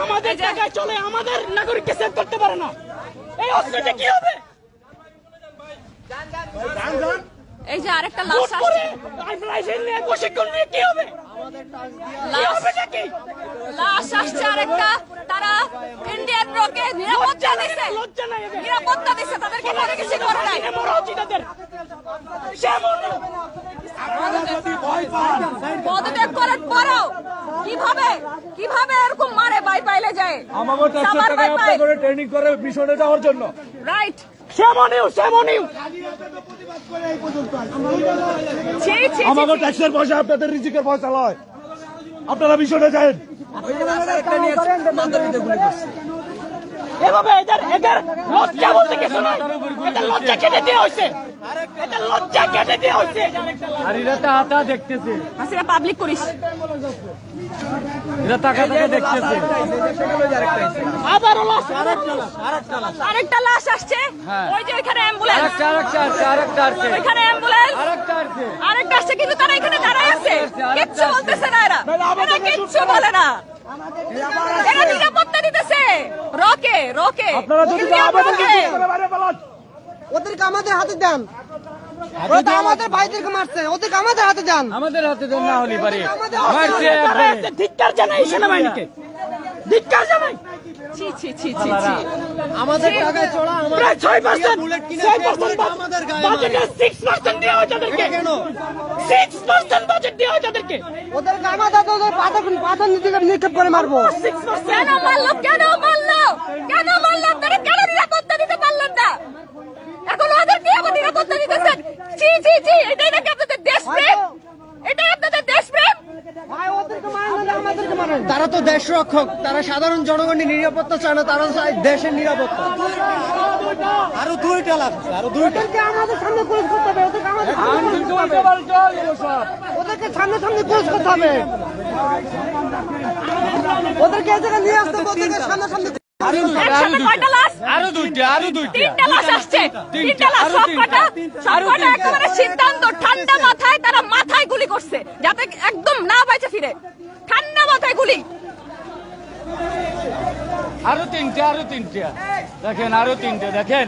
আমাদের জায়গায় চলে আমাদের নাগরিককে সেভ করতে পারে না। এই অস্ত্রটা কি হবে? এই যে আরেকটা লাশ আসছে, প্রশিক্ষণ নিয়ে কি হবে? লাশ আসছে আরেকটা। তারা ইন্ডিয়ান রকে নিরাপত্তা দিচ্ছে, নিরাপত্তা দিচ্ছে, তাদেরকে কোনো কিছু করে নাই। পদত্যাগ করার পরেও কিভাবে কিভাবে এরকম মারে বাই পাইলে যায়? আমাকে ট্যাক্সের টাকা অ্যাপ্লাই করে ট্রেনিং করে মিশনে যাওয়ার জন্য। রাইট। আমাকে ট্যাক্সের পয়সা আপনাদের রিজিকের পয়সা লয়, আপনারা মিশনে যান। এভাবে এদের লজ্জা বলতে কিছু নাই, এদের লজ্জা কেটে দেওয়া হয়েছে, এদের লজ্জা কেটে দেওয়া হয়েছে। আর এরা টাকা দেখতেছে, হাসিনা পাবলিক করিস, এরা টাকা দেখতেছে। আবারও লাশ, আরেকটা লাশ আসছে। ওই যে ওইখানে অ্যাম্বুলেন্স, আরেকটা আসছে, ওইখানে অ্যাম্বুলেন্স, আরেকটা আসছে, কিন্তু তারা এখানে দাঁড়ায় আছে, কিচ্ছু বলতেছে না। এরা কিচ্ছু বলে না, এরা নিরাপত্তা দিতেছে। রকে রকে আপনারা যদি ওদেরকে আমাদের হাতে দেন, আমাদের ভাইদেরকে মারছে, ওদেরকে আমাদের হাতে দেন। আমাদের হাতে দেন, না হলে পারে ধিক্কার জানাই সেনাবাহিনীকে, ধিক্কার জানাই। ছি ছি ছি ছি ছি। আমাদের টাকায় চড়া প্রায় 6% বাজেটের 6% দেওয়া হয় তাদেরকে, 6% বাজেট দেওয়া হয় তাদেরকে। ওদেরকে আমাদের পাথর নিক্ষেপ করে মারবো। কেন মারলো, কেন মারলো, কেন মারলো? আপনারা কেন নিরাপত্তা দিতে পারলেন না? এখন ওদেরকে আবার নিরাপত্তা দিতেছেন। ছি ছি ছি। এটাই নাকি আপনাদের দেশপ্রেম? এটাই আপনাদের দেশপ্রেম? তারা তো দেশ রক্ষক, তারা সাধারণ জনগণের নিরাপত্তা চায় না, তারা চায় দেশের নিরাপত্তা। আরো দুইটা লাগছে, আরো দুইটা। আমাদের সামনে পুলিশ করতে হবে, ওদেরকে সামনে সামনে পুলিশ করতে হবে, ওদেরকে এই জায়গায় নিয়ে আসতে হবে, ওদেরকে সামনে সামনে। তিনটা লাশ আসছে, তিনটা লাশ, সবকটা একেবারে সিদ্ধান্ত ঠান্ডা মাথায়, তারা মাথায় গুলি করছে যাতে একদম না বাইচে ফিরে। ঠান্ডা মাথায় গুলি। আরো তিনটা দেখেন, আরো তিনটা দেখেন,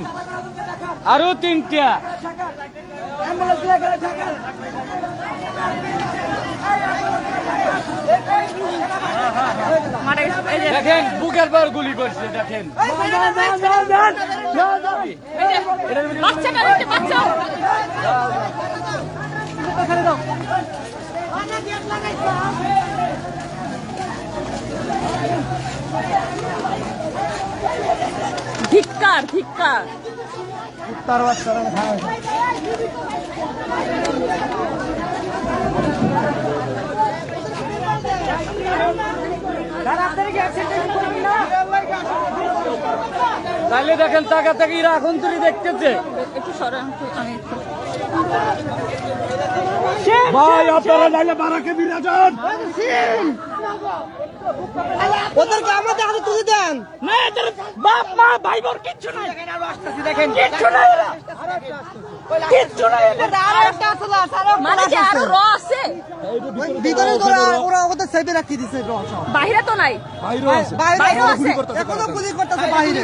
আরো তিনটা। দেখেন বুকের পর গুলি করছে, দেখেন। বাচ্চা ধিক্কার ধিক্কার। তাহলে দেখেন টাকা থেকে এরা এখন তুই দেখতেছে। একটু সরেন, ভাই আপনারা নাইলে বারাকে বিরা যান। ওদেরকে আমাদের হাতে তুলে দেন। না, এদের বাপ মা ভাই বোন কিচ্ছু নাই, দেখেন কিচ্ছু নাই, এরা কিচ্ছু নাই। মানে কি আরো র আছে ভিতরে? ওরা ওদের সেভে রাখিয়ে দিচ্ছে, বাইরে তো নাই, বাইরেও আছে, এখনো গুলি করতেছে বাইরে।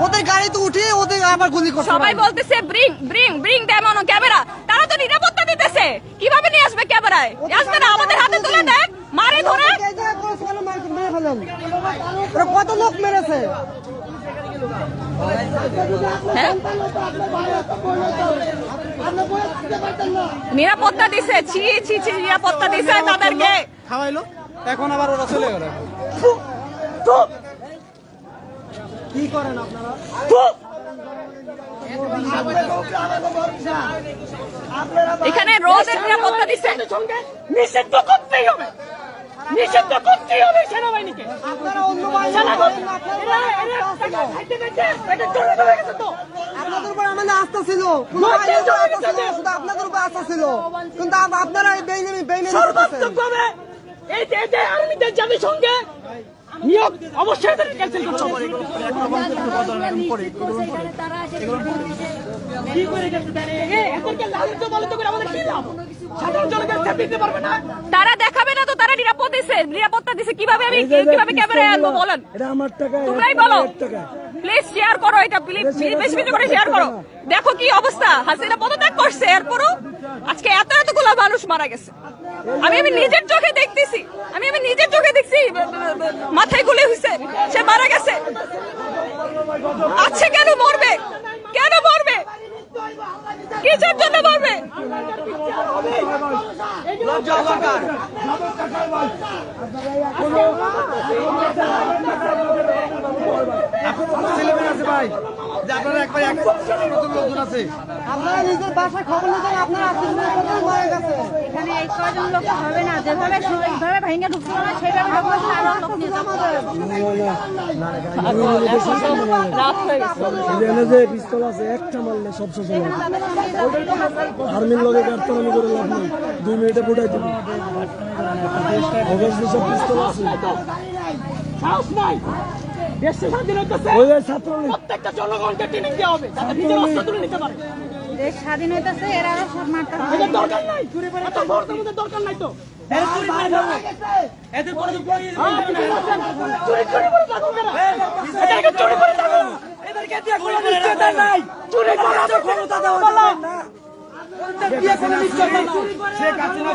ওদের গাড়িতে উঠে ওদের আবার গুলি করছে। সবাই বলতেছে bring bring bring them on camera. তারা তো নিরাপত্তা দিতেছে, কিভাবে নিয়ে আসবে ক্যামেরায়? আসবে না, আমাদের হাতে তুলে দেন, মারে ধরে। কত লোক মেরেছে? নিরাপত্তা দিছে, ছি ছি ছি, নিরাপত্তা দিছে তাদেরকে। খাওয়াইলো, এখন আবার ওরা চলে গেল। কি করেন আপনারা? এখানে রোদের নিরাপত্তা দিছে, নিষিদ্ধ করতেই হবে, নিষিদ্ধ করতেই হবে সেনাবাহিনীকে। আপনাদের উপর আমাদের আস্থা ছিল, শুধু আপনাদের উপর আস্থা ছিল, কিন্তু আপনারা সর্বাত্মকভাবে এই আর্মিদের জাতিসংঘে নিয়োগ অবশ্যই ক্যান্সেল করতে হবে। তারা দেখাবে না তো, তারা নিরাপদ নিরাপত্তা দিছে কিভাবে আমি কিভাবে ক্যামেরায় আনবো বলেন এটা আমার টাকা, তোমরাই বলো প্লিজ শেয়ার করো এটা প্লিজ বেশি বেশি করে শেয়ার করো দেখো কি অবস্থা হাসিনা পদত্যাগ করছে এরপরও আজকে এতগুলো মানুষ মারা গেছে আমি নিজের চোখে দেখতেছি আমি নিজের চোখে দেখছি মাথায় গুলি হইছে সে মারা গেছে আচ্ছা কেন মরবে কিসের জন্য মরবে আপনারা নিজের বাসায় খবর নিতেন, আপনার আত্মীয় মারা গেছে। এখানে এই কয়জন লোক হবে না, যেভাবে ভাইঙ্গা ঢুকছিল না সেভাবে ঢুকলো আরো লোক নিয়ে যাবো। রাত হয়ে গেছে এখানে যে পিস্তল আছে একটা মারলে সব শেষ হয়ে যাবে। আর্মির লগে কাটতামি করে লাভ নেই, 2 মিনিটে ফুটাই দিবি। অবশ্যই সব পিস্তল আছে। সাহস নাই দেশে স্বাধীন হইতেছে ওই যে ছাত্রলীগ প্রত্যেকটা জনগণকে ট্রেনিং দেওয়া হবে যাতে নিজের অস্ত্র তুলে নিতে পারে দেশ স্বাধীন হইতেছে, এরা সব মারতে হবে। এদের দরকার নাই এত ভোটের মধ্যে দরকার নাই তো এদের করে চুরি করে থাকো এদেরকে চুরি করে থাকো এদেরকে দিয়ে কোনো নিশ্চয়তা নাই চুরি করার ক্ষমতা দেওয়া যাবে না দিয়ে কোনো নিশ্চয়তা নাই শেখ হাসিনা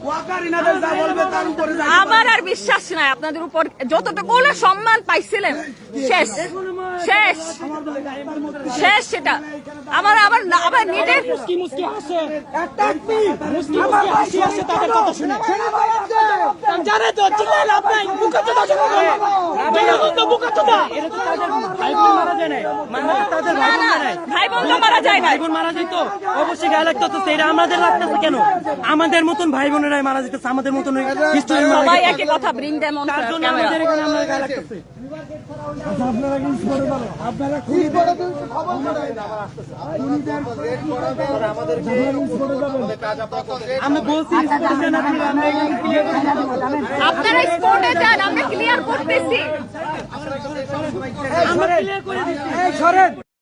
ওয়াকারিনাদের যা বলবে তার উপরে আমার আর বিশ্বাস নাই আপনাদের উপর যতটুকু সম্মান পাইছিলেন শেষ শেষ শেষ সেটা আমার নিজের মুস্কি মুস্কি হাসে একটা মুস্কি মুস্কি হাসি আসে তাদের কথা শুনে জানে তো চিল্লাই লাভ নাই বুকা চোদা শুনে তো বুকা চোদা এরা তো তাদের ভাই বোন মারা যায় না মানে তাদের ভাই বোন নাই ভাই বোন তো মারা যায় না ভাই বোন মারা যায় তো অবশ্যই গায়ে লাগতো তো সেটা আমাদের লাগতেছে কেন আমাদের মতন ভাই বোনেরাই মারা যেতেছে আমাদের মতন হিস্টোরি মারা সবাই একই কথা ব্রিং দেম অন তার জন্য ক্যামেরা আমাদের এখানে আমরা গায়ে লাগতেছে আচ্ছা, আপনারা কি করে পারেন? আপনারা খুবই আমরা বলছি আপনারা স্পটে যান আমরা ক্লিয়ার করতেছি আমরা ক্লিয়ার করে দিচ্ছি